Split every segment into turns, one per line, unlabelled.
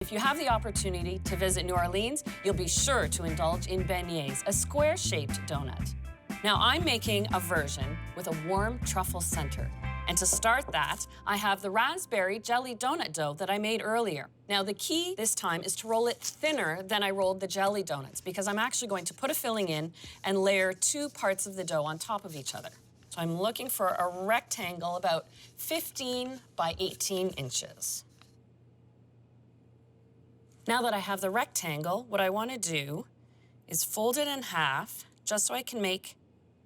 If you have the opportunity to visit New Orleans, you'll be sure to indulge in beignets, a square-shaped donut. Now, I'm making a version with a warm truffle center. And to start that, I have the raspberry jelly donut dough that I made earlier. Now, the key this time is to roll it thinner than I rolled the jelly donuts, because I'm actually going to put a filling in and layer 2 parts of the dough on top of each other. So I'm looking for a rectangle about 15 by 18 inches. Now that I have the rectangle, what I want to do is fold it in half, just so I can make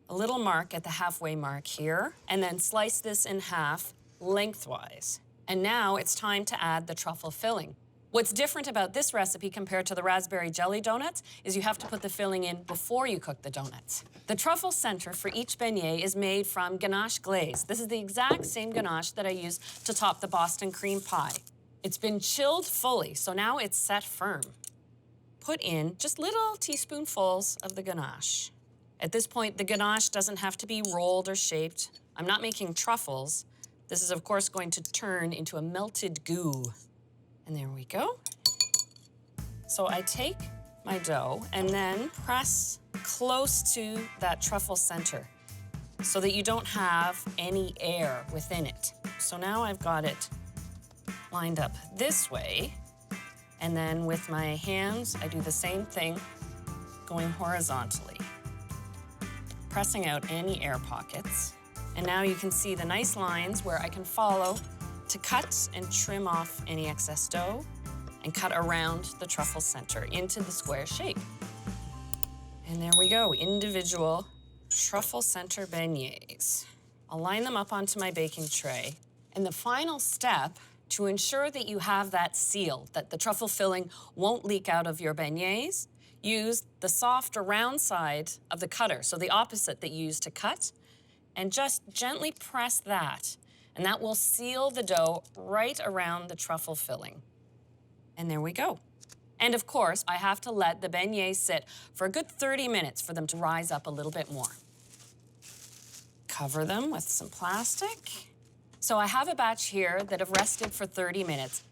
a little mark at the halfway mark here, and then slice this in half lengthwise. And now it's time to add the truffle filling. What's different about this recipe compared to the raspberry jelly donuts is you have to put the filling in before you cook the donuts. The truffle center for each beignet is made from Ganache Glaze. This is the exact same ganache that I use to top the Boston cream pie. It's been chilled fully, so now it's set firm. Put in just little teaspoonfuls of the ganache. At this point, the ganache doesn't have to be rolled or shaped. I'm not making truffles. This is, of course, going to turn into a melted goo. And there we go. So I take my dough and then press close to that truffle center so that you don't have any air within it. So now I've got it lined up this way. And then with my hands, I do the same thing, going horizontally, pressing out any air pockets. And now you can see the nice lines where I can follow to cut and trim off any excess dough and cut around the truffle center into the square shape. And there we go, individual truffle center beignets. I'll line them up onto my baking tray. And the final step, to ensure that you have that seal, that the truffle filling won't leak out of your beignets, use the soft or round side of the cutter, so the opposite that you use to cut, and just gently press that, and that will seal the dough right around the truffle filling. And there we go. And of course, I have to let the beignets sit for a good 30 minutes for them to rise up a little bit more. Cover them with some plastic. So I have a batch here that have rested for 30 minutes.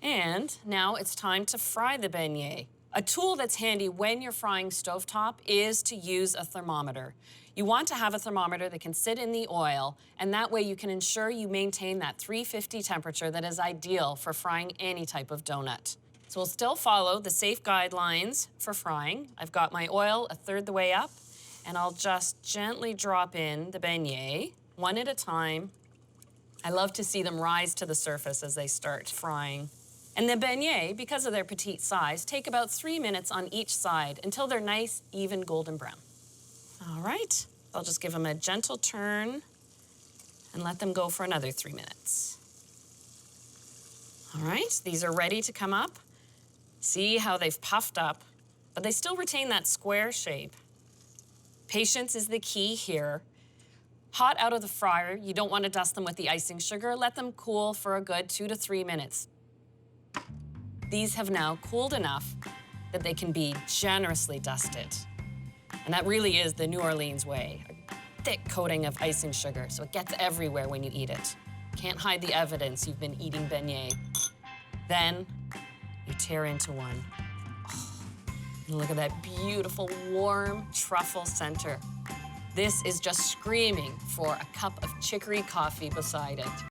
And now it's time to fry the beignet. A tool that's handy when you're frying stovetop is to use a thermometer. You want to have a thermometer that can sit in the oil, and that way you can ensure you maintain that 350 temperature that is ideal for frying any type of donut. So we'll still follow the safe guidelines for frying. I've got my oil a third the way up, and I'll just gently drop in the beignet, one at a time. I love to see them rise to the surface as they start frying. And the beignets, because of their petite size, take about 3 minutes on each side until they're nice, even golden brown. All right, I'll just give them a gentle turn and let them go for another 3 minutes. All right, these are ready to come up. See how they've puffed up, but they still retain that square shape. Patience is the key here. Hot out of the fryer, you don't want to dust them with the icing sugar. Let them cool for a good 2 to 3 minutes. These have now cooled enough that they can be generously dusted. And that really is the New Orleans way. A thick coating of icing sugar so it gets everywhere when you eat it. Can't hide the evidence you've been eating beignet. Then you tear into one. Oh, and look at that beautiful, warm truffle center. This is just screaming for a cup of chicory coffee beside it.